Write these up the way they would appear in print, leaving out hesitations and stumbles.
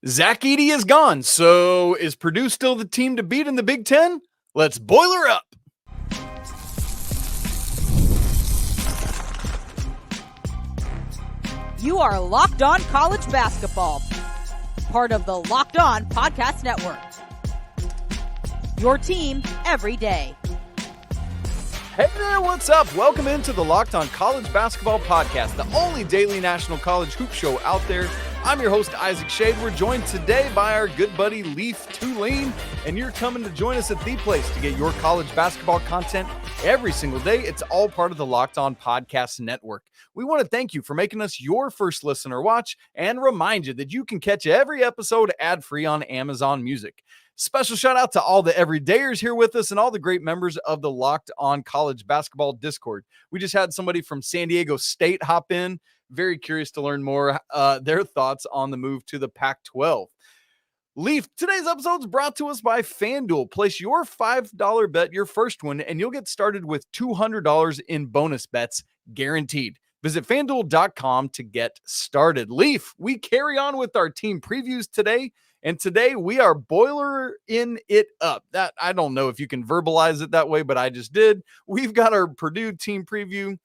Zach Edey is gone, so is Purdue still the team to beat in the Big Ten? Let's boiler up. You are Locked On College Basketball, part of the Locked On Podcast Network. Your team every day. Hey there, what's up? Welcome into the Locked On College Basketball Podcast, the only daily national college hoop show out there. I'm your host, Isaac Shade. We're joined today by our good buddy, Leaf Tulane, and you're coming to join us at the place to get your college basketball content every single day. It's all part of the Locked On Podcast Network. We want to thank you for making us your first listen or watch and remind you that you can catch every episode ad-free on Amazon Music. Special shout out to all the everydayers here with us and all the great members of the Locked On College Basketball Discord. We just had somebody from San Diego State hop in. Very curious to learn more their thoughts on the move to the Pac-12. Leaf, today's episode is brought to us by FanDuel. Place your $5 bet, your first one, and you'll get started with $200 in bonus bets guaranteed. Visit FanDuel.com to get started. Leaf, we carry on with our team previews today, and today we are boiling it up. That I don't know if you can verbalize it that way, but I just did. We've got our Purdue team preview,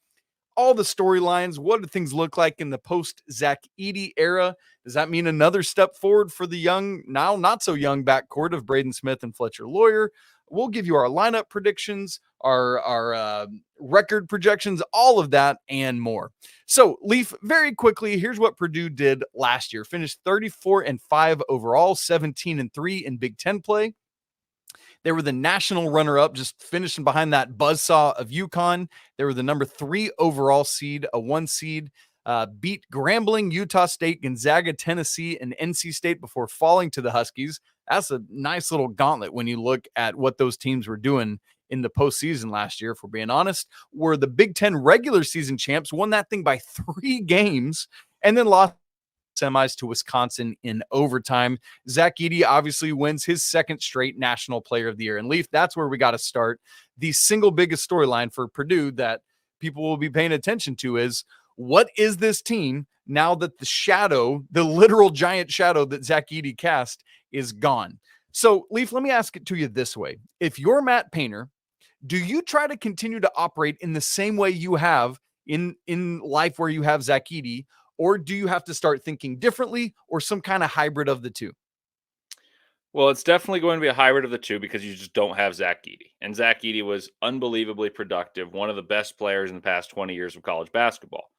all the storylines. What do things look like in the post-Zach Edey era? Does that mean another step forward for the young, now not so young backcourt of Braden Smith and Fletcher Loyer? We'll give you our lineup predictions, our record projections, all of that and more. So, Leaf, very quickly, here's what Purdue did last year. Finished 34-5 overall, 17-3 in Big Ten play. They were the national runner-up, just finishing behind that buzzsaw of UConn. They were the number 3 overall seed, a 1 seed, beat Grambling, Utah State, Gonzaga, Tennessee, and NC State before falling to the Huskies. That's a nice little gauntlet when you look at what those teams were doing in the postseason last year, if we're being honest. Were the Big Ten regular season champs, won that thing by 3 games, and then lost semis to Wisconsin in overtime. Zach Edey obviously wins his second straight National Player of the Year. And Leaf, that's where we got to start. The single biggest storyline for Purdue that people will be paying attention to is, what is this team now that the shadow, the literal giant shadow that Zach Edey cast, is gone? So, Leaf, let me ask it to you this way. If you're Matt Painter, do you try to continue to operate in the same way you have in life where you have Zach Edey, or do you have to start thinking differently, or some kind of hybrid of the two? Well, it's definitely going to be a hybrid of the two because you just don't have Zach Edey. And Zach Edey was unbelievably productive, one of the best players in the past 20 years of college basketball.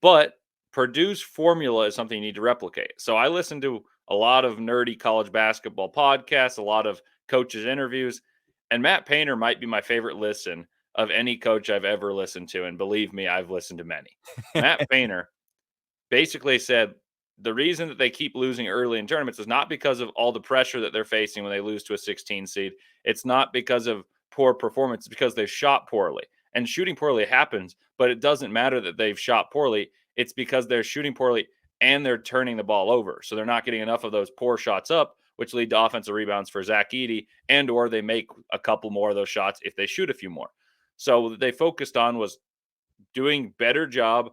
But Purdue's formula is something you need to replicate. So I listen to a lot of nerdy college basketball podcasts, a lot of coaches' interviews, and Matt Painter might be my favorite listen of any coach I've ever listened to. And believe me, I've listened to many. Matt Painter basically said the reason that they keep losing early in tournaments is not because of all the pressure that they're facing when they lose to a 16 seed. It's not because of poor performance. It's because they've shot poorly. And shooting poorly happens, but it doesn't matter that they've shot poorly. It's because they're shooting poorly and they're turning the ball over. So they're not getting enough of those poor shots up, which lead to offensive rebounds for Zach Edey, and or they make a couple more of those shots if they shoot a few more. So what they focused on was doing better job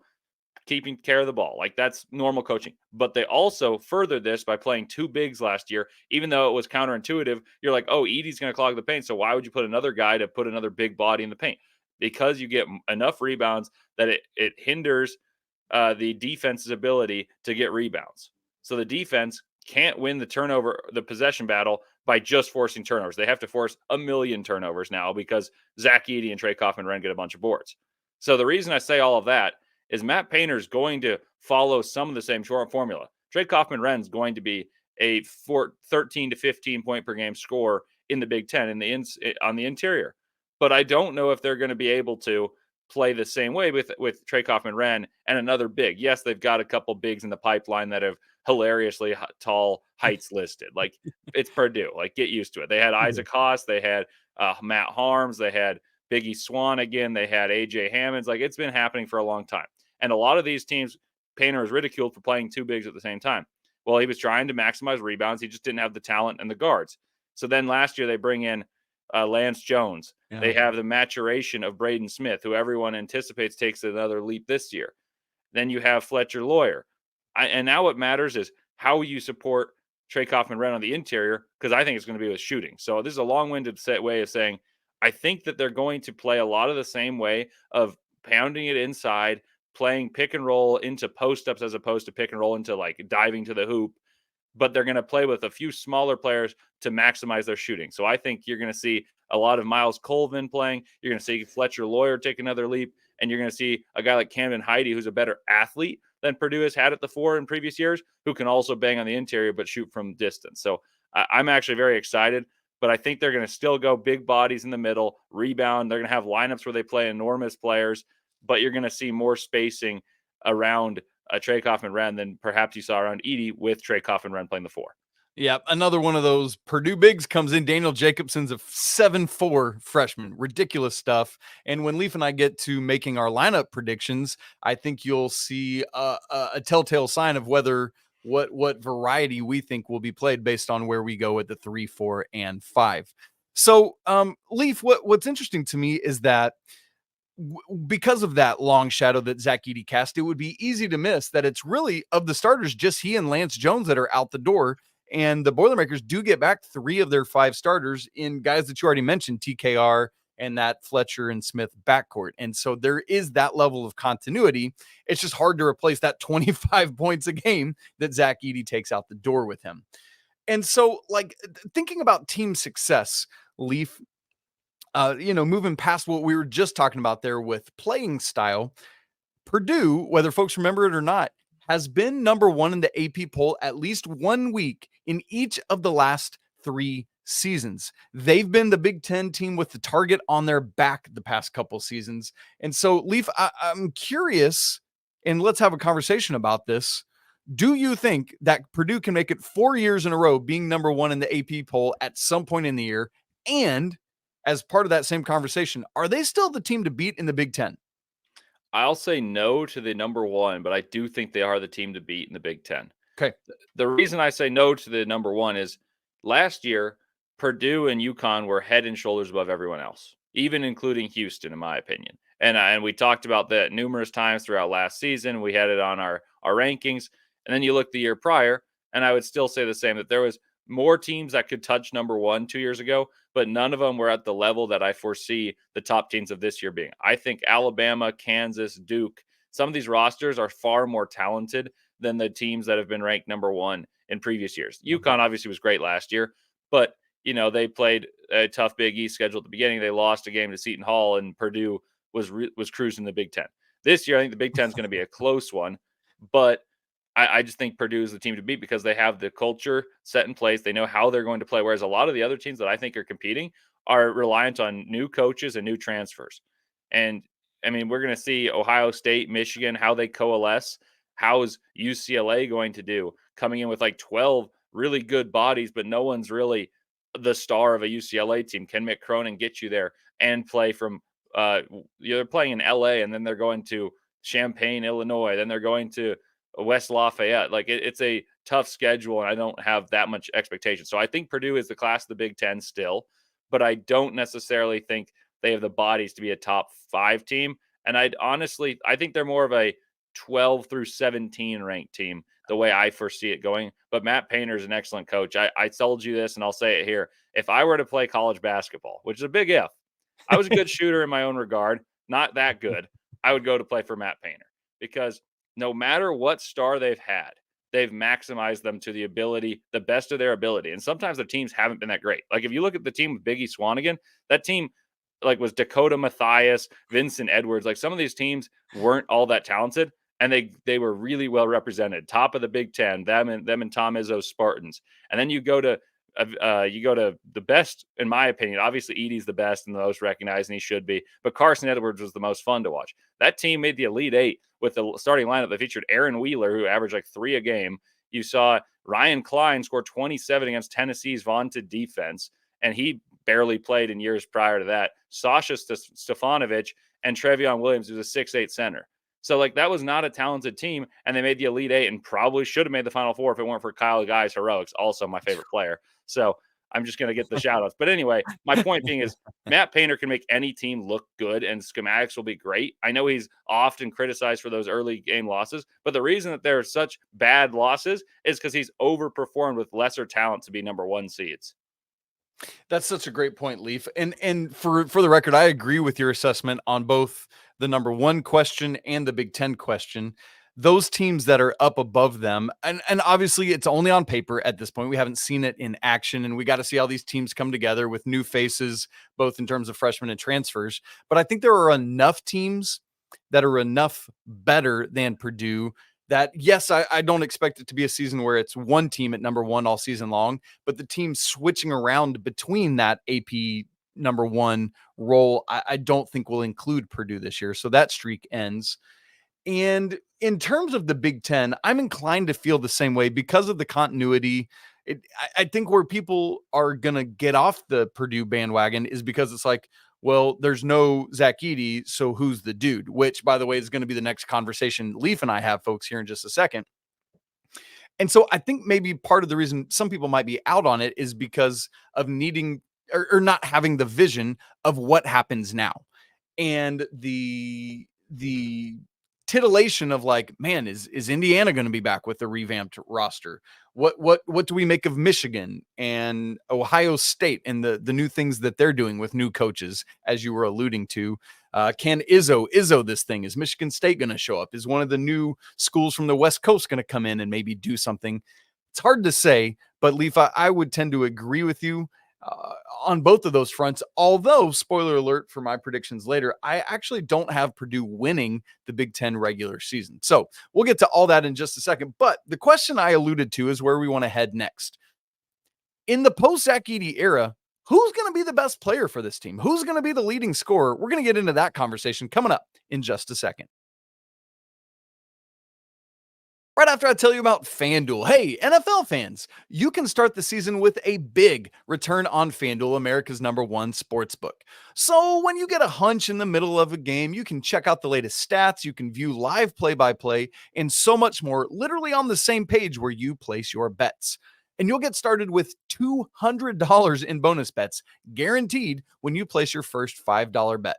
keeping care of the ball. Like, that's normal coaching. But they also furthered this by playing 2 bigs last year, even though it was counterintuitive. You're like, oh, Edey's going to clog the paint, so why would you put another guy to put another big body in the paint? Because you get enough rebounds that it hinders the defense's ability to get rebounds. So the defense can't win the possession battle by just forcing turnovers. They have to force a million turnovers now because Zach Edey and Trey Kaufman-Renn get a bunch of boards. So the reason I say all of that is Matt Painter's going to follow some of the same short formula. Trey Kaufman-Renn is going to be a 13 to 15 point per game scorer in the Big Ten on the interior. But I don't know if they're going to be able to play the same way with Trey Kaufman-Renn and another big. Yes, they've got a couple bigs in the pipeline that have hilariously tall heights listed. Like, it's Purdue. Like, get used to it. They had Isaac Haas. They had Matt Harms. They had Biggie Swan again. They had A.J. Hammonds. Like, it's been happening for a long time. And a lot of these teams, Painter is ridiculed for playing 2 bigs at the same time. Well, he was trying to maximize rebounds. He just didn't have the talent and the guards. So then last year they bring in Lance Jones. Yeah. They have the maturation of Braden Smith, who everyone anticipates takes another leap this year. Then you have Fletcher Loyer. And now what matters is how you support Trey Kaufman-Renn on the interior because I think it's going to be with shooting. So this is a long-winded way of saying I think that they're going to play a lot of the same way of pounding it inside, playing pick and roll into post-ups as opposed to pick and roll into like diving to the hoop. But they're going to play with a few smaller players to maximize their shooting. So I think you're going to see a lot of Miles Colvin playing. You're going to see Fletcher Loyer take another leap. And you're going to see a guy like Camden Heide, who's a better athlete than Purdue has had at the 4 in previous years, who can also bang on the interior but shoot from distance. So I'm actually very excited. But I think they're going to still go big bodies in the middle, rebound. They're going to have lineups where they play enormous players, but you're going to see more spacing around Trey Kaufman-Renn than perhaps you saw around Edey with Trey Kaufman-Renn playing the 4. Yeah, another one of those Purdue bigs comes in. Daniel Jacobson's a 7'4" freshman. Ridiculous stuff. And when Leaf and I get to making our lineup predictions, I think you'll see a telltale sign of whether what variety we think will be played based on where we go at the 3, 4, and 5. So, Leaf, what's interesting to me is that because of that long shadow that Zach Edey cast, it would be easy to miss that it's really, of the starters, just he and Lance Jones that are out the door. And the Boilermakers do get back 3 of their 5 starters in guys that you already mentioned, TKR and that Fletcher and Smith backcourt. And so there is that level of continuity. It's just hard to replace that 25 points a game that Zach Edey takes out the door with him. And so, like, thinking about team success, Leaf, moving past what we were just talking about there with playing style, Purdue, whether folks remember it or not, has been number 1 in the AP poll at least 1 week in each of the last 3 seasons. They've been the Big Ten team with the target on their back the past couple seasons. And so, Leaf, I'm curious, and let's have a conversation about this. Do you think that Purdue can make it 4 years in a row being number 1 in the AP poll at some point in the year? And as part of that same conversation, are they still the team to beat in the Big Ten? I'll say no to the number 1, but I do think they are the team to beat in the Big Ten. Okay. The reason I say no to the number 1 is last year, Purdue and UConn were head and shoulders above everyone else, even including Houston, in my opinion. And we talked about that numerous times throughout last season. We had it on our rankings. And then you look the year prior, and I would still say the same, that there was more teams that could touch number 1 2 years ago, but none of them were at the level that I foresee the top teams of this year being. I think Alabama, Kansas, Duke, some of these rosters are far more talented than the teams that have been ranked number 1 in previous years. UConn obviously was great last year, but they played a tough Big East schedule at the beginning. They lost a game to Seton Hall, and Purdue was cruising the Big Ten. This year, I think the Big Ten is going to be a close one, but I just think Purdue is the team to beat because they have the culture set in place. They know how they're going to play, whereas a lot of the other teams that I think are competing are reliant on new coaches and new transfers. And, I mean, we're going to see Ohio State, Michigan, how they coalesce. How is UCLA going to do coming in with like 12 really good bodies, but no one's really the star of a UCLA team? Can Mick Cronin get you there and play from they're playing in LA, and then they're going to Champaign, Illinois, then they're going to West Lafayette. Like it's a tough schedule, and I don't have that much expectation. So I think Purdue is the class of the Big Ten still, but I don't necessarily think they have the bodies to be a top 5 team. And I think they're more of a 12 through 17 ranked team, the way I foresee it going. But Matt Painter is an excellent coach. I told you this, and I'll say it here. If I were to play college basketball, which is a big if, I was a good shooter in my own regard, not that good, I would go to play for Matt Painter, because no matter what star they've had, they've maximized them to the best of their ability. And sometimes the teams haven't been that great. Like if you look at the team with Biggie Swanigan, that team was Dakota Mathias, Vincent Edwards. Like some of these teams weren't all that talented, and they were really well represented. Top of the Big Ten, them and Tom Izzo's Spartans. And then you go to the best, in my opinion. Obviously, Edey's the best and the most recognized, and he should be. But Carson Edwards was the most fun to watch. That team made the Elite Eight with the starting lineup that featured Aaron Wheeler, who averaged like 3 a game. You saw Ryan Klein score 27 against Tennessee's vaunted defense, and he barely played in years prior to that. Sasha Stefanovic and Trevion Williams, who's a 6'8" center. So, that was not a talented team, and they made the Elite Eight and probably should have made the Final Four if it weren't for Kyle Guy's heroics, also my favorite player. So, I'm just going to get the shout outs. But anyway, my point being is Matt Painter can make any team look good and schematics will be great. I know he's often criticized for those early game losses, but the reason that there are such bad losses is because he's overperformed with lesser talent to be number 1 seeds. That's such a great point, Leaf. And for the record, I agree with your assessment on both the number 1 question and the Big Ten question. Those teams that are up above them, and obviously it's only on paper at this point. We haven't seen it in action, and we got to see how these teams come together with new faces, both in terms of freshmen and transfers. But I think there are enough teams that are enough better than Purdue that, yes, I don't expect it to be a season where it's one team at number 1 all season long, but the team switching around between that AP number 1 role, I don't think will include Purdue this year. So that streak ends. And in terms of the Big Ten, I'm inclined to feel the same way because of the continuity. I think where people are going to get off the Purdue bandwagon is because it's like, well, there's no Zach Edey, so who's the dude? Which, by the way, is going to be the next conversation Leaf and I have, folks, here in just a second. And so I think maybe part of the reason some people might be out on it is because of needing or not having the vision of what happens now. And the titillation of like, man, is Indiana going to be back with the revamped roster? What do we make of Michigan and Ohio State and the new things that they're doing with new coaches, as you were alluding to? Can Izzo this thing? Is Michigan State going to show up? Is one of the new schools from the West Coast going to come in and maybe do something? It's hard to say, but Leaf, I would tend to agree with you on both of those fronts. Although, spoiler alert for my predictions later, I actually don't have Purdue winning the Big Ten regular season. So we'll get to all that in just a second. But the question I alluded to is where we want to head next. In the post-Zach Edey era, who's going to be the best player for this team? Who's going to be the leading scorer? We're going to get into that conversation coming up in just a second. Right after I tell you about FanDuel. Hey, NFL fans, you can start the season with a big return on FanDuel, America's #1 sportsbook. So when you get a hunch in the middle of a game, you can check out the latest stats, you can view live play-by-play, and so much more, literally on the same page where you place your bets. And you'll get started with $200 in bonus bets, guaranteed when you place your first $5 bet.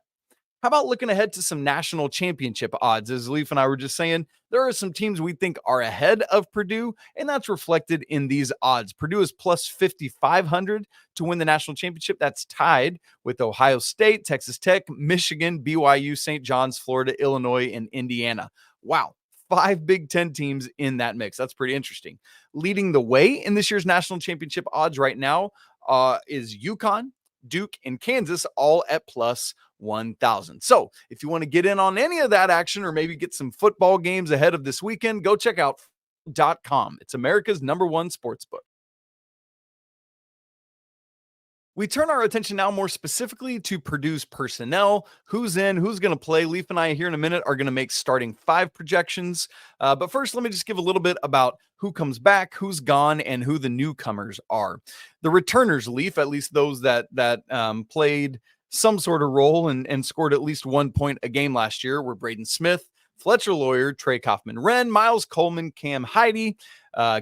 How about looking ahead to some national championship odds? As Leaf and I were just saying, there are some teams we think are ahead of Purdue, and that's reflected in these odds. Purdue is plus 5,500 to win the national championship. That's tied with Ohio State, Texas Tech, Michigan, BYU, St. John's, Florida, Illinois, and Indiana. Wow. 5 Big Ten teams in that mix. That's pretty interesting. Leading the way in this year's national championship odds right now is UConn, Duke, and Kansas, all at plus 1,000. So if you want to get in on any of that action or maybe get some football games ahead of this weekend, go check out .com. It's America's #1 sportsbook. We turn our attention now more specifically to Purdue's personnel, who's in, who's going to play. Leaf and I here in a minute are going to make starting 5 projections. But first, let me just give a little bit about who comes back, who's gone, and who the newcomers are. The returners, Leaf, at least those that played some sort of role and scored at least 1 point a game last year, were Braden Smith, Fletcher Loyer, Trey Kaufman-Renn, Miles Coleman, Cam Heide,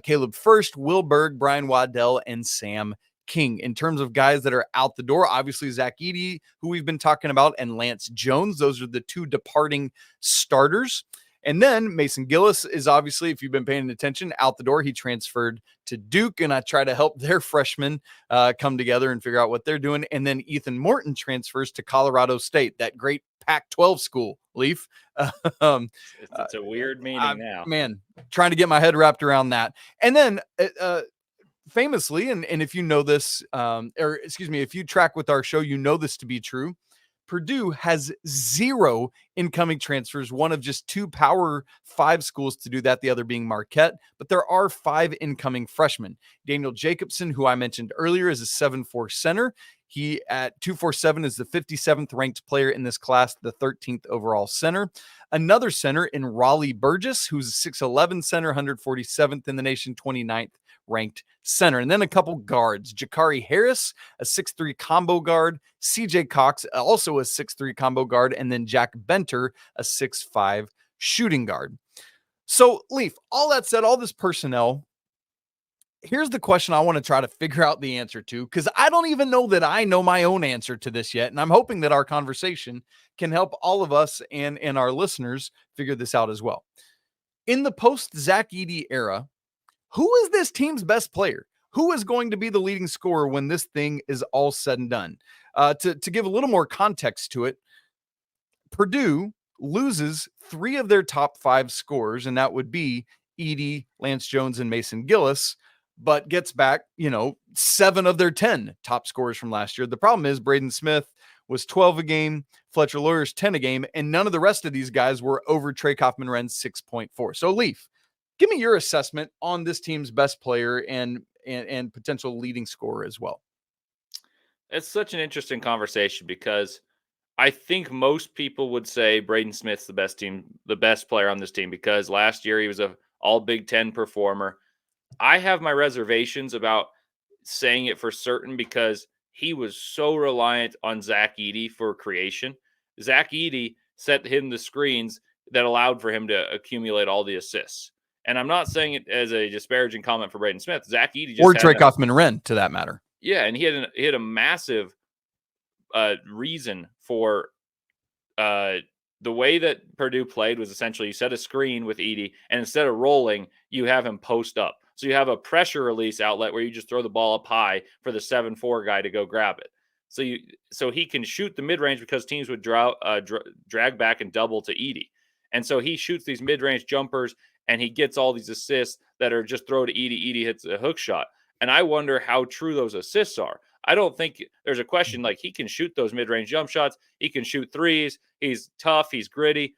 Caleb First, Will Berg, Brian Waddell, and Sam King. In terms of guys that are out the door, obviously Zach Edey, who we've been talking about, and Lance Jones. Those are the 2 departing starters. And then Mason Gillis is obviously, if you've been paying attention, out the door. He transferred to Duke, and I try to help their freshmen come together and figure out what they're doing. And then Ethan Morton transfers to Colorado State, that great Pac-12 school, Leaf. It's a weird meaning now. Man, trying to get my head wrapped around that. And then famously, and if you know this, if you track with our show, you know this to be true. Purdue has 0 incoming transfers, one of just 2 Power 5 schools to do that, the other being Marquette. But there are 5 incoming freshmen. Daniel Jacobson, who I mentioned earlier, is a 7'4" center. He at 247 is the 57th ranked player in this class, the 13th overall center. Another center in Raleigh Burgess, who's a 6'11" center, 147th in the nation, 29th ranked center. And then a couple guards, Jakari Harris, a 6'3" combo guard, CJ Cox, also a 6'3" combo guard, and then Jack Benter, a 6'5" shooting guard. So, Leaf, all that said, all this personnel, here's the question I want to try to figure out the answer to, because I don't even know that I know my own answer to this yet. And I'm hoping that our conversation can help all of us and our listeners figure this out as well. In the post Zach Edey era, who is this team's best player? Who is going to be the leading scorer when this thing is all said and done? To give a little more context to it, Purdue loses 3 of their top 5 scorers, and that would be Edey, Lance Jones, and Mason Gillis, but gets back, 7 of their 10 top scorers from last year. The problem is Braden Smith was 12 a game, Fletcher Loyer's 10 a game, and none of the rest of these guys were over Trey Kaufman-Renn's 6.4. So, Leaf, give me your assessment on this team's best player and potential leading scorer as well. It's such an interesting conversation because I think most people would say Braden Smith's the best player on this team because last year he was a all Big Ten performer. I have my reservations about saying it for certain because he was so reliant on Zach Edey for creation. Zach Edey set him the screens that allowed for him to accumulate all the assists. And I'm not saying it as a disparaging comment for Braden Smith. Zach Edey just or Trey Kaufman-Renn, to that matter. Yeah, and he had a massive reason for the way that Purdue played was essentially you set a screen with Edey, and instead of rolling, you have him post up. So you have a pressure release outlet where you just throw the ball up high for the 7-4 guy to go grab it. So he can shoot the mid-range because teams would drag back and double to Edey. And so he shoots these mid-range jumpers, and he gets all these assists that are just throw to Edey. Edey hits a hook shot. And I wonder how true those assists are. I don't think there's a question like he can shoot those mid-range jump shots. He can shoot threes. He's tough. He's gritty.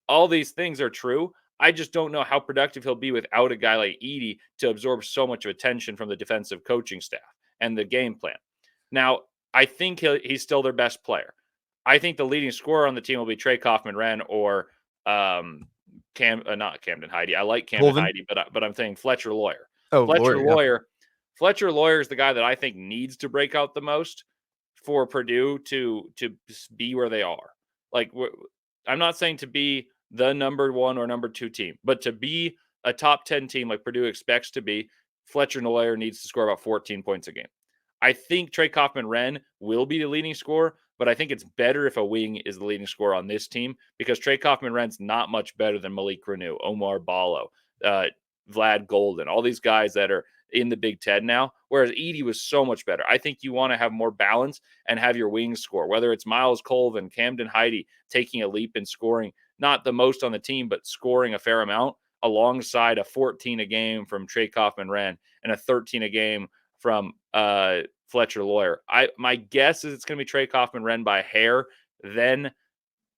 All these things are true. I just don't know how productive he'll be without a guy like Edey to absorb so much of attention from the defensive coaching staff and the game plan. Now, I think he's still their best player. I think the leading scorer on the team will be Trey Kaufman-Renn or not Camden Heide. I like Camden Heide, but I'm saying Fletcher Loyer. Fletcher Loyer is the guy that I think needs to break out the most for Purdue to be where they are. Like, I'm not saying to be the number 1 or number 2 team, but to be a top 10 team like Purdue expects to be, Fletcher Loyer needs to score about 14 points a game. I think Trey Kaufman-Renn will be the leading scorer, but I think it's better if a wing is the leading scorer on this team because Trey Kaufman-Renn's not much better than Malik Reneau, Omar Ballo, Vlad Golden, all these guys that are in the Big Ten now, whereas Edey was so much better. I think you want to have more balance and have your wings score, whether it's Miles Colvin, Camden Heide taking a leap in scoring, not the most on the team, but scoring a fair amount alongside a 14 a game from Trey Kaufman-Renn and a 13 a game from Fletcher Loyer. My guess is it's going to be Trey Kaufman-Renn by hair, then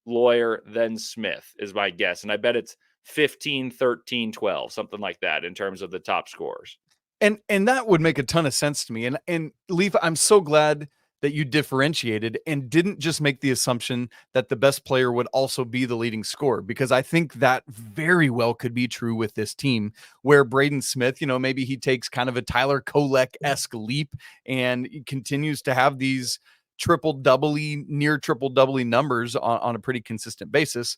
Loyer, then Smith is my guess. And I bet it's 15, 13, 12, something like that in terms of the top scorers. And that would make a ton of sense to me. And Leaf, I'm so glad that you differentiated and didn't just make the assumption that the best player would also be the leading scorer, because I think that very well could be true with this team where Braden Smith, maybe he takes kind of a Tyler Kolek-esque leap and continues to have these near triple doubly numbers on a pretty consistent basis.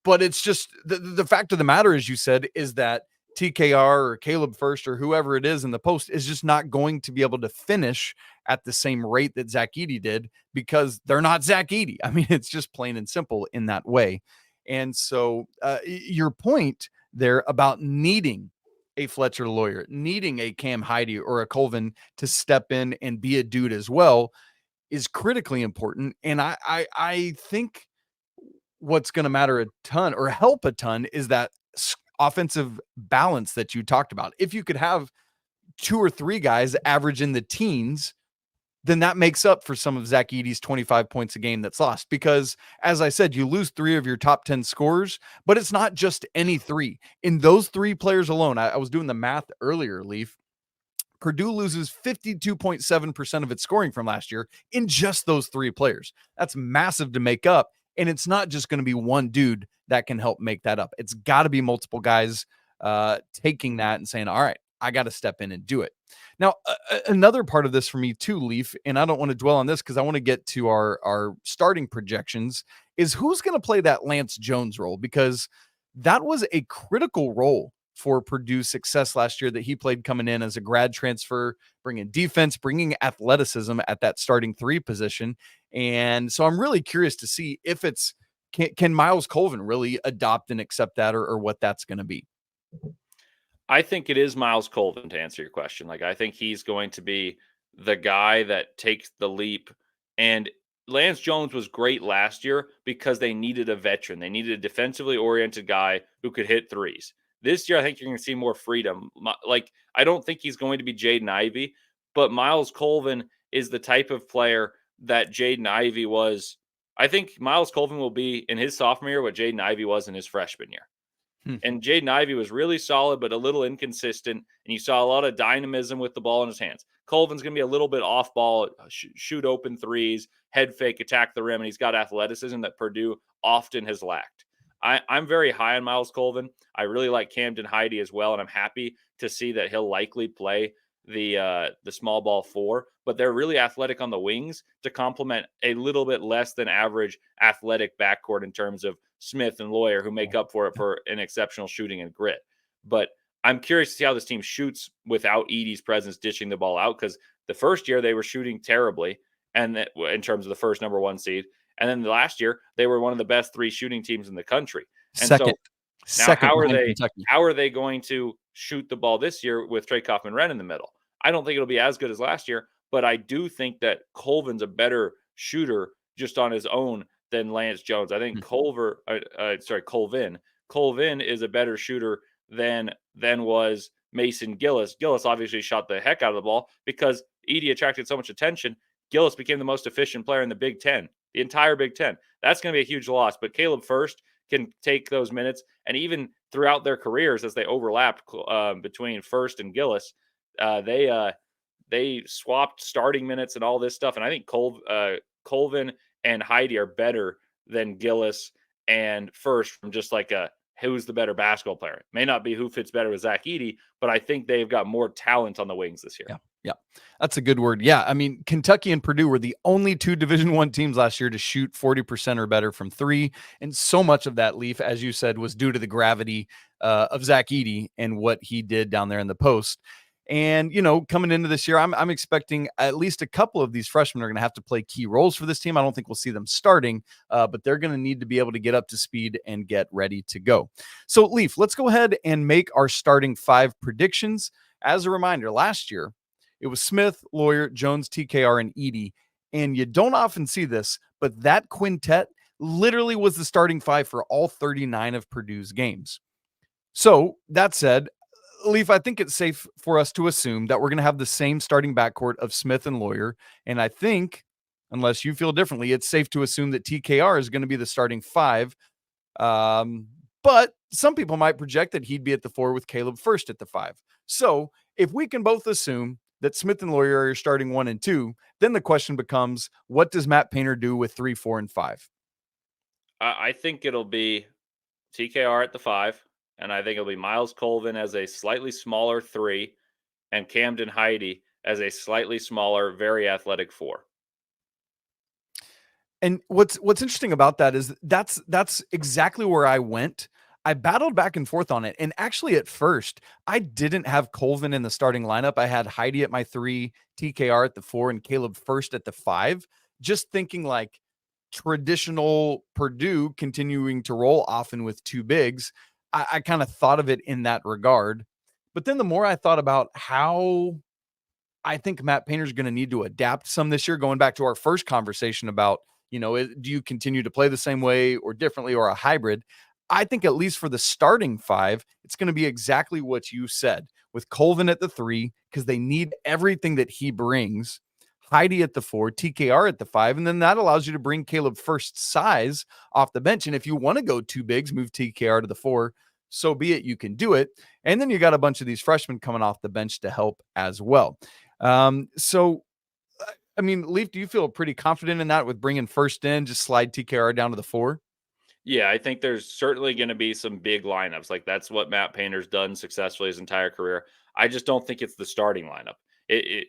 But it's just the fact of the matter, as you said, is that TKR or Caleb First or whoever it is in the post is just not going to be able to finish at the same rate that Zach Edey did because they're not Zach Edey. I mean, it's just plain and simple in that way. And so your point there about needing a Fletcher Loyer, needing a Cam Heide or a Colvin to step in and be a dude as well is critically important. And I think what's going to matter a ton or help a ton is that offensive balance that you talked about. If you could have 2 or 3 guys average in the teens, then that makes up for some of Zach Edey's 25 points a game that's lost. Because as I said, you lose 3 of your top 10 scorers, but it's not just any 3. In those 3 players alone, I was doing the math earlier, Leaf, Purdue loses 52.7% of its scoring from last year in just those 3 players. That's massive to make up. And it's not just going to be one dude that can help make that up. It's got to be multiple guys taking that and saying, all right, I got to step in and do it. Now, another part of this for me too, Leaf, and I don't want to dwell on this because I want to get to our starting projections, is who's going to play that Lance Jones role, because that was a critical role for Purdue's success last year that he played coming in as a grad transfer, bringing defense, bringing athleticism at that starting 3 position. And so I'm really curious to see if can Miles Colvin really adopt and accept that, or what that's going to be. I think it is Miles Colvin, to answer your question. Like, I think he's going to be the guy that takes the leap. And Lance Jones was great last year because they needed a veteran. They needed a defensively oriented guy who could hit threes. This year, I think you're going to see more freedom. Like, I don't think he's going to be Jaden Ivey, but Miles Colvin is the type of player that Jaden Ivey was. I think Miles Colvin will be in his sophomore year what Jaden Ivey was in his freshman year. And Jaden Ivey was really solid, but a little inconsistent. And you saw a lot of dynamism with the ball in his hands. Colvin's going to be a little bit off ball, shoot open threes, head fake, attack the rim. And he's got athleticism that Purdue often has lacked. I'm very high on Miles Colvin. I really like Camden Heide as well. And I'm happy to see that he'll likely play the small ball 4, but they're really athletic on the wings to complement a little bit less than average athletic backcourt in terms of Smith and Loyer, who make up for it for an exceptional shooting and grit. But I'm curious to see how this team shoots without Edey's presence dishing the ball out, because the first year they were shooting terribly, and in terms of the first number 1 seed, and then the last year they were one of the best 3 shooting teams in the country. And Second. Now, how are they going to shoot the ball this year with Trey Kaufman-Renn in the middle? I don't think it'll be as good as last year, but I do think that Colvin's a better shooter just on his own than Lance Jones. I think Colvin is a better shooter than was Mason Gillis. Gillis obviously shot the heck out of the ball because Edey attracted so much attention. Gillis became the most efficient player in the Big Ten, the entire Big Ten. That's going to be a huge loss, but Caleb Furst can take those minutes, and even throughout their careers as they overlapped between Furst and Gillis, they swapped starting minutes and all this stuff. And I think Colvin and Heide are better than Gillis and Furst from just like who's the better basketball player. It may not be who fits better with Zach Edey, but I think they've got more talent on the wings this year. Yeah, that's a good word. Yeah, I mean, Kentucky and Purdue were the only 2 Division I teams last year to shoot 40% or better from 3, and so much of that, Leaf, as you said, was due to the gravity of Zach Edey and what he did down there in the post. And, coming into this year, I'm expecting at least a couple of these freshmen are going to have to play key roles for this team. I don't think we'll see them starting, but they're going to need to be able to get up to speed and get ready to go. So, Leaf, let's go ahead and make our starting 5 predictions. As a reminder, last year, it was Smith, Loyer, Jones, TKR, and Edey. And you don't often see this, but that quintet literally was the starting 5 for all 39 of Purdue's games. So, that said, Leaf, I think it's safe for us to assume that we're going to have the same starting backcourt of Smith and Loyer. And I think, unless you feel differently, it's safe to assume that TKR is going to be the starting 5. But some people might project that he'd be at the 4 with Caleb Furst at the 5. So if we can both assume that Smith and Loyer are starting 1 and 2, then the question becomes, what does Matt Painter do with 3, 4, and 5? I think it'll be TKR at the 5. And I think it'll be Miles Colvin as a slightly smaller 3 and Camden Heide as a slightly smaller, very athletic 4. And what's interesting about that is that's exactly where I went. I battled back and forth on it. And actually at first, I didn't have Colvin in the starting lineup. I had Heide at my 3, TKR at the 4, and Caleb Furst at the 5, just thinking like traditional Purdue continuing to roll often with 2 bigs. I kind of thought of it in that regard. But then the more I thought about how I think Matt Painter's going to need to adapt some this year, going back to our first conversation about, do you continue to play the same way or differently or a hybrid? I think at least for the starting 5, it's going to be exactly what you said, with Colvin at the 3, because they need everything that he brings. Heide at the 4, TKR at the 5, and then that allows you to bring Caleb Furst's size off the bench. And if you want to go 2 bigs, move TKR to the 4, so be it, you can do it. And then you got a bunch of these freshmen coming off the bench to help as well. So, I mean, Leaf, do you feel pretty confident in that with bringing Furst in, just slide TKR down to the 4? Yeah, I think there's certainly going to be some big lineups. Like, that's what Matt Painter's done successfully his entire career. I just don't think it's the starting lineup.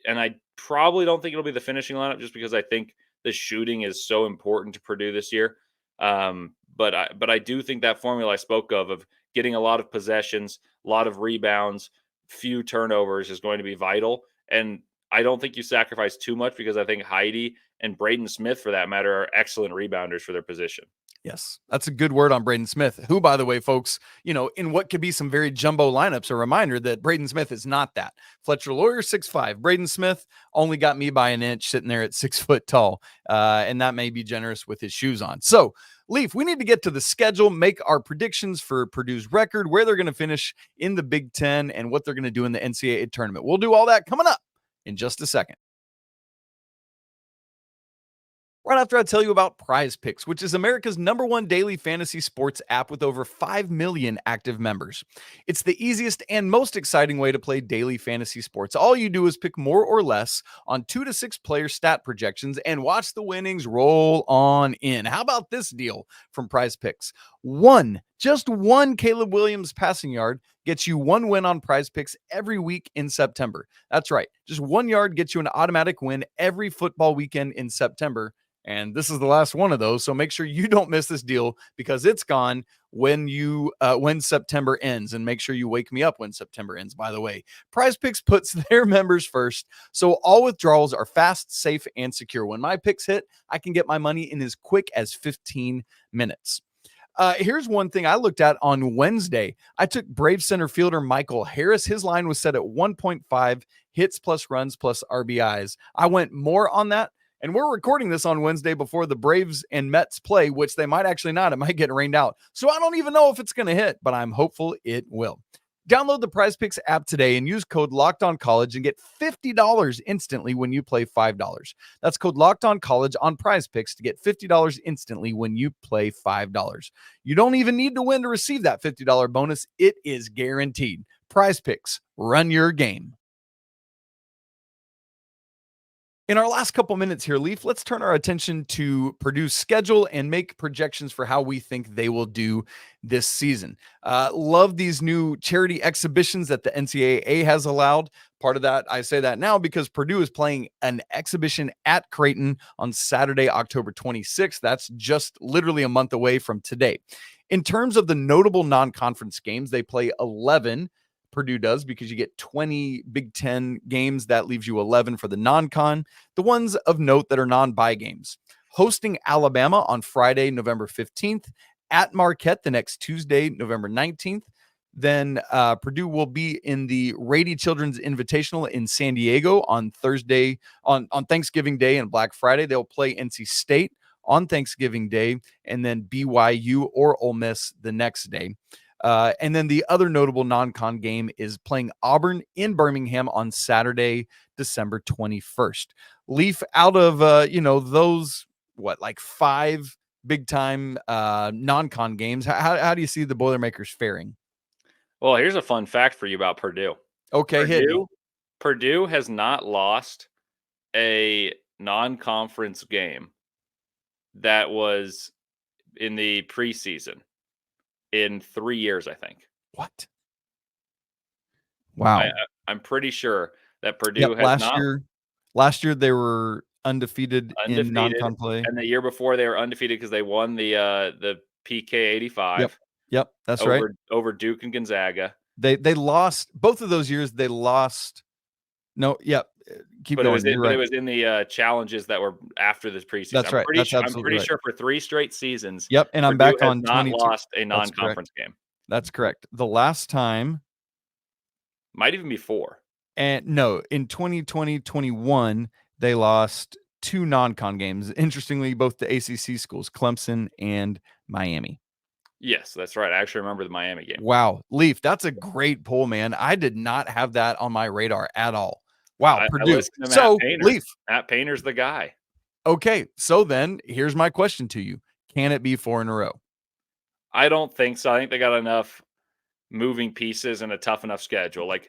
And I probably don't think it'll be the finishing lineup, just because I think the shooting is so important to Purdue this year. But I do think that formula I spoke of getting a lot of possessions, a lot of rebounds, few turnovers is going to be vital. And I don't think you sacrifice too much because I think Edey and Braden Smith, for that matter, are excellent rebounders for their position. Yes, that's a good word on Braden Smith, who, by the way, folks, in what could be some very jumbo lineups, a reminder that Braden Smith is not that. Fletcher Loyer, 6'5". Braden Smith only got me by an inch, sitting there at 6 foot tall, and that may be generous with his shoes on. So, Leaf, we need to get to the schedule, make our predictions for Purdue's record, where they're going to finish in the Big Ten, and what they're going to do in the NCAA tournament. We'll do all that coming up in just a second. Right after I tell you about Prize Picks, which is America's #1 daily fantasy sports app with over 5 million active members. It's the easiest and most exciting way to play daily fantasy sports. All you do is pick more or less on 2 to 6 player stat projections and watch the winnings roll on in. How about this deal from Prize Picks? Just one Caleb Williams passing yard gets you 1 win on Prize Picks every week in September. That's right. Just 1 yard gets you an automatic win every football weekend in September. And this is the last one of those, so make sure you don't miss this deal because it's gone when September ends. And make sure you wake me up when September ends, by the way. Prize Picks puts their members first, so all withdrawals are fast, safe, and secure. When my picks hit, I can get my money in as quick as 15 minutes. Here's one thing I looked at on Wednesday. I took Brave center fielder Michael Harris. His line was set at 1.5 hits plus runs plus RBIs. I went more on that. And we're recording this on Wednesday before the Braves and Mets play, which they might actually not. It might get rained out. So I don't even know if it's going to hit, but I'm hopeful it will. Download the Prize Picks app today and use code LOCKEDONCollege and get $50 instantly when you play $5. That's code LOCKEDONCollege on Prize Picks to get $50 instantly when you play $5. You don't even need to win to receive that $50 bonus. It is guaranteed. Prize Picks, run your game. In our last couple minutes here, Leaf, let's turn our attention to Purdue's schedule and make projections for how we think they will do this season. Love these new charity exhibitions that the NCAA has allowed. Part of that, I say that now because Purdue is playing an exhibition at Creighton on Saturday, October 26th. That's just literally a month away from today. In terms of the notable non-conference games, they play 11. Purdue does, because you get 20 Big Ten games. That leaves you 11 for the non-con. The ones of note that are non-bye games: hosting Alabama on Friday, November 15th, at Marquette the next Tuesday, November 19th. Then Purdue will be in the Rady Children's Invitational in San Diego on Thursday, on Thanksgiving Day and Black Friday. They'll play NC State on Thanksgiving Day, and then BYU or Ole Miss the next day. And then the other notable non-con game is playing Auburn in Birmingham on Saturday, December 21st. Leaf, out of, those, 5 big-time non-con games, how do you see the Boilermakers faring? Well, here's a fun fact for you about Purdue. Okay, hit me. Purdue has not lost a non-conference game that was in the preseason in 3 years, I think. What? Wow. I'm pretty sure that Purdue has last year they were undefeated in non-con play. And the year before they were undefeated because they won the PK 85. Yep, that's right. Over Duke and Gonzaga. They lost both of those years. They lost. No, yep. Keep going. It was in the challenges that were after this preseason. That's right. I'm pretty sure for 3 straight seasons. Yep, and I'm back on 22. Not lost a non-conference game. That's correct. The last time might even be 4. And no, in 2020-21, they lost 2 non-con games. Interestingly, both the ACC schools, Clemson and Miami. Yes, that's right. I actually remember the Miami game. Wow, Leaf, that's a great poll, man. I did not have that on my radar at all. Wow, Purdue. So, Leaf. Matt Painter's the guy. Okay, so then here's my question to you. Can it be 4 in a row? I don't think so. I think they got enough moving pieces and a tough enough schedule. Like,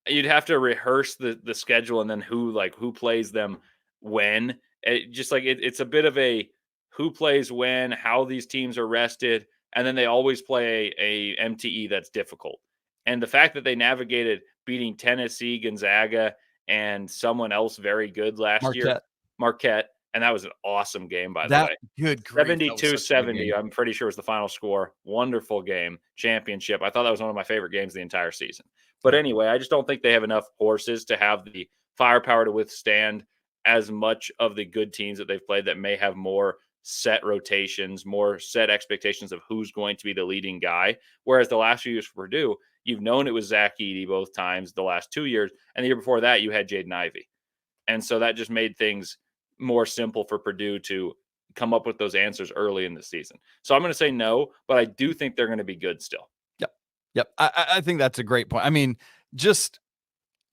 you'd have to rehearse the schedule and then who plays them when. It's a bit of a who plays when, how these teams are rested, and then they always play a MTE that's difficult. And the fact that they navigated beating Tennessee, Gonzaga, and someone else very good last year, Marquette, And that was an awesome game, by the way. Good grief. That was such a good 72-70, game. I'm pretty sure was the final score. Wonderful game. Championship. I thought that was one of my favorite games of the entire season. But anyway, I just don't think they have enough horses to have the firepower to withstand as much of the good teams that they've played that may have more set rotations, more set expectations of who's going to be the leading guy. Whereas the last few years for Purdue, you've known it was Zach Edey both times, the last 2 years. And the year before that, you had Jaden Ivey. And so that just made things more simple for Purdue to come up with those answers early in the season. So I'm going to say no, but I do think they're going to be good still. Yep. I think that's a great point. I mean, just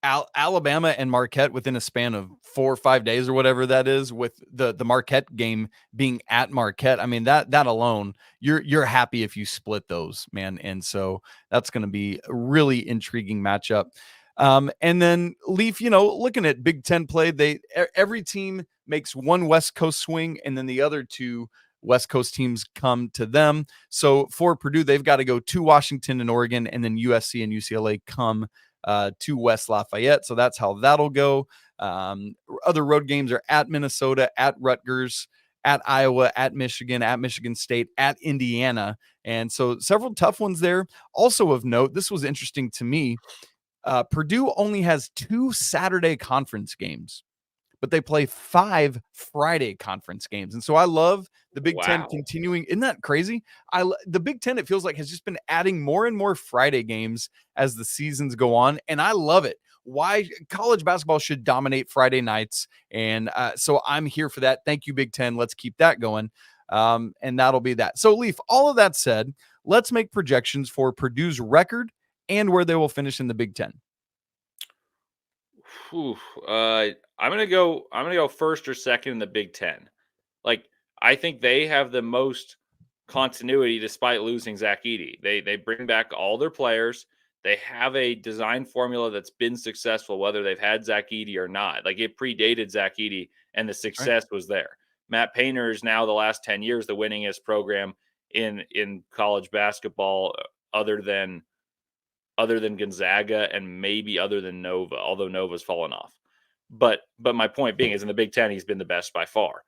Alabama and Marquette within a span of 4 or 5 days or whatever that is, with the Marquette game being at Marquette. I mean, that alone, you're happy if you split those, man. And so that's going to be a really intriguing matchup. And then Leaf, looking at Big Ten play, every team makes one West Coast swing, and then the other two West Coast teams come to them. So for Purdue, they've got to go to Washington and Oregon, and then USC and UCLA come to West Lafayette. So that's how that'll go. Other road games are at Minnesota, at Rutgers, at Iowa, at Michigan State, at Indiana. And so several tough ones there. Also of note, this was interesting to me. Purdue only has 2 Saturday conference games, but they play 5 Friday conference games. And so I love the Big Ten continuing. Isn't that crazy? The Big Ten, it feels like, has just been adding more and more Friday games as the seasons go on. And I love it. Why college basketball should dominate Friday nights. And so I'm here for that. Thank you, Big Ten. Let's keep that going. And that'll be that. So Leaf, all of that said, let's make projections for Purdue's record and where they will finish in the Big Ten. I'm gonna go first or second in the Big Ten. Like, I think they have the most continuity despite losing Zach Edey. They bring back all their players. They have a design formula that's been successful, whether they've had Zach Edey or not. Like, it predated Zach Edey, and the success was there. Matt Painter is now the last 10 years the winningest program in college basketball, other than Gonzaga and maybe other than Nova, although Nova's fallen off. But my point being is, in the Big Ten, he's been the best by far,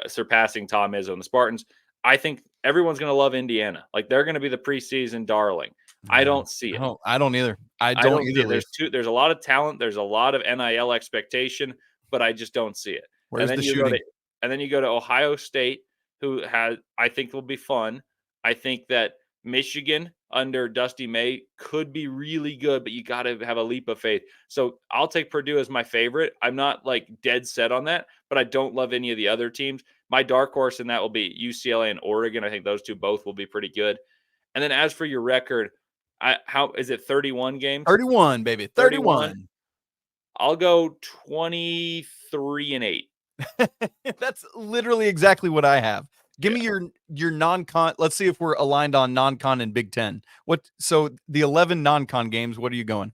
surpassing Tom Izzo and the Spartans. I think everyone's going to love Indiana. Like, they're going to be the preseason darling. I don't see it. I don't either. I don't either. There's a lot of talent. There's a lot of NIL expectation, but I just don't see it. Where's the shooting? And then you go to Ohio State, who I think will be fun. I think that Michigan under Dusty May could be really good, but you got to have a leap of faith. So I'll take Purdue as my favorite. I'm not like dead set on that, but I don't love any of the other teams. My dark horse in that will be UCLA and Oregon. I think those two both will be pretty good. And then as for your record, how is it 31 games? 31, baby. 31. I'll go 23-8. That's literally exactly what I have. Give me your non-con. Let's see if we're aligned on non-con and Big Ten. So the 11 non-con games, what are you going?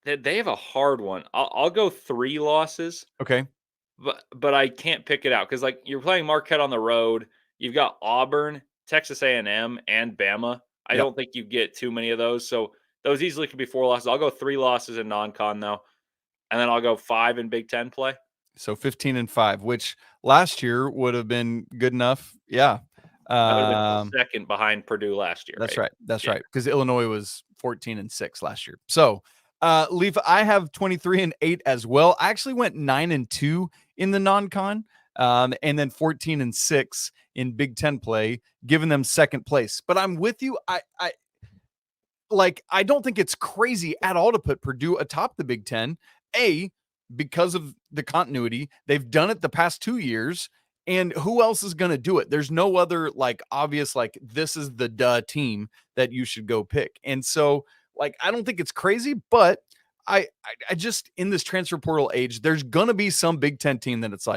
They have a hard one. I'll go 3 losses. Okay. But I can't pick it out because, like, you're playing Marquette on the road. You've got Auburn, Texas A&M, and Bama. I don't think you get too many of those. So those easily could be 4 losses. I'll go 3 losses in non-con, though. And then I'll go 5 in Big Ten play. So 15-5, which last year would have been good enough. Yeah. That would have been second behind Purdue last year. That's right. That's right. Because Illinois was 14-6 last year. So Leaf, I have 23-8 as well. I actually went 9-2 in the non-con, and then 14-6 in Big Ten play, giving them second place. But I'm with you. I don't think it's crazy at all to put Purdue atop the Big Ten. Because of the continuity, they've done it the past 2 years, and who else is going to do it? There's no other obvious, this is the team that you should go pick. And so I don't think it's crazy, but I just, in this transfer portal age, there's going to be some Big Ten team that it's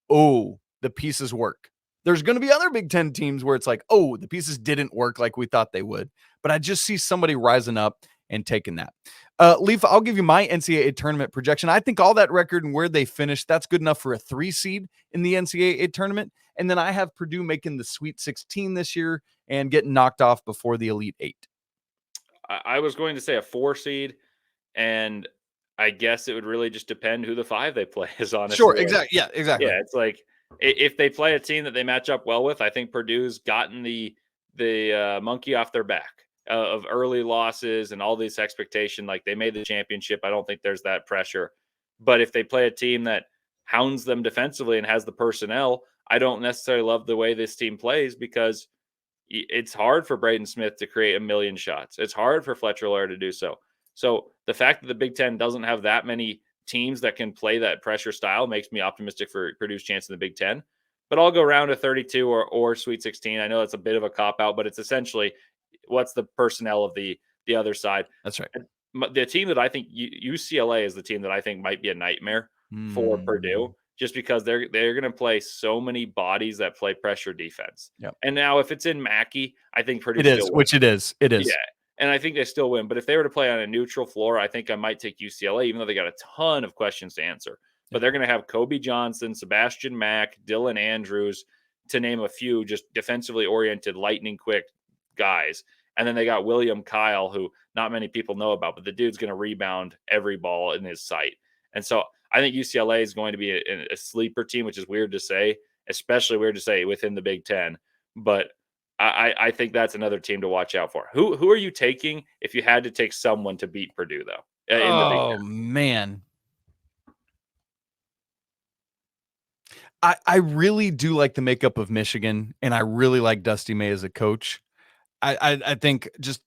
oh, the pieces work. There's going to be other Big Ten teams where it's oh, the pieces didn't work like we thought they would. But I just see somebody rising up and taking that. Leaf, I'll give you my NCAA tournament projection. I think all that record and where they finished, that's good enough for a 3 seed in the NCAA tournament. And then I have Purdue making the Sweet 16 this year and getting knocked off before the Elite 8. I was going to say a 4 seed, and I guess it would really just depend who the 5 they play is, honestly. Sure, exactly. Yeah, exactly. Yeah, it's like if they play a team that they match up well with, I think Purdue's gotten the monkey off their back of early losses and all this expectation. Like, they made the championship. I don't think there's that pressure. But if they play a team that hounds them defensively and has the personnel, I don't necessarily love the way this team plays, because it's hard for Braden Smith to create a million shots. It's hard for Fletcher Loyer to do so. So the fact that the Big Ten doesn't have that many teams that can play that pressure style makes me optimistic for Purdue's chance in the Big Ten. But I'll go round to 32 or Sweet 16. I know that's a bit of a cop-out, but it's essentially what's the personnel of the other side. That's right. The team that I think UCLA is the team that I think might be a nightmare for Purdue, just because they're going to play so many bodies that play pressure defense. Yep. And now if it's in Mackey, I think Purdue it is. It is. Yeah. And I think they still win. But if they were to play on a neutral floor, I think I might take UCLA, even though they got a ton of questions to answer. But they're going to have Kobe Johnson, Sebastian Mack, Dylan Andrews, to name a few just defensively oriented, lightning quick guys. And then they got William Kyle, who not many people know about, but the dude's going to rebound every ball in his sight. And so I think UCLA is going to be a sleeper team, which is weird to say, especially weird to say within the Big Ten. But I think that's another team to watch out for. Who are you taking if you had to take someone to beat Purdue, though? Oh, man. I really do like the makeup of Michigan, and I really like Dusty May as a coach. I think just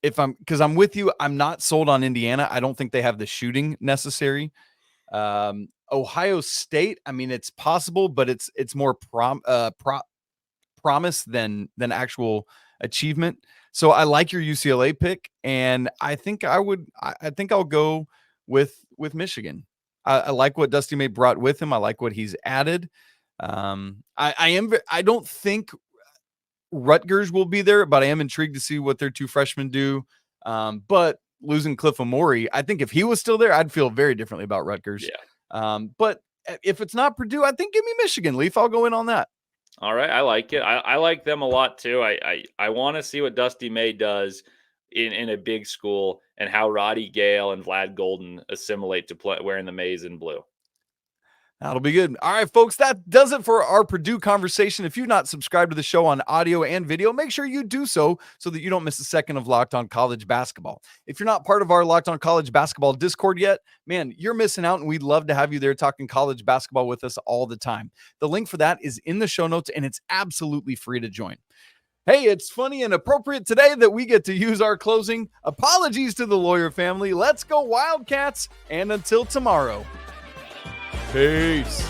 because I'm with you, I'm not sold on Indiana. I don't think they have the shooting necessary. Ohio State, I mean, it's possible, but it's more promise than actual achievement. So I like your UCLA pick, and I think I'll go with Michigan. I like what Dusty May brought with him. I like what he's added. I don't think Rutgers will be there, but I am intrigued to see what their 2 freshmen do. But losing Cliff Amore, I think if he was still there, I'd feel very differently about Rutgers. Yeah. But if it's not Purdue, I think give me Michigan, Leaf. I'll go in on that. All right. I like it. I like them a lot too. I want to see what Dusty May does in a big school, and how Roddy Gale and Vlad Golden assimilate to play wearing the maize in blue. That'll be good. All right, folks, that does it for our Purdue conversation. If you've not subscribed to the show on audio and video, make sure you do so that you don't miss a second of Locked On College Basketball. If you're not part of our Locked On College Basketball Discord yet, man, you're missing out, and we'd love to have you there talking college basketball with us all the time. The link for that is in the show notes, and it's absolutely free to join. Hey, it's funny and appropriate today that we get to use our closing. Apologies to the Loyer family. Let's go Wildcats, and until tomorrow, peace.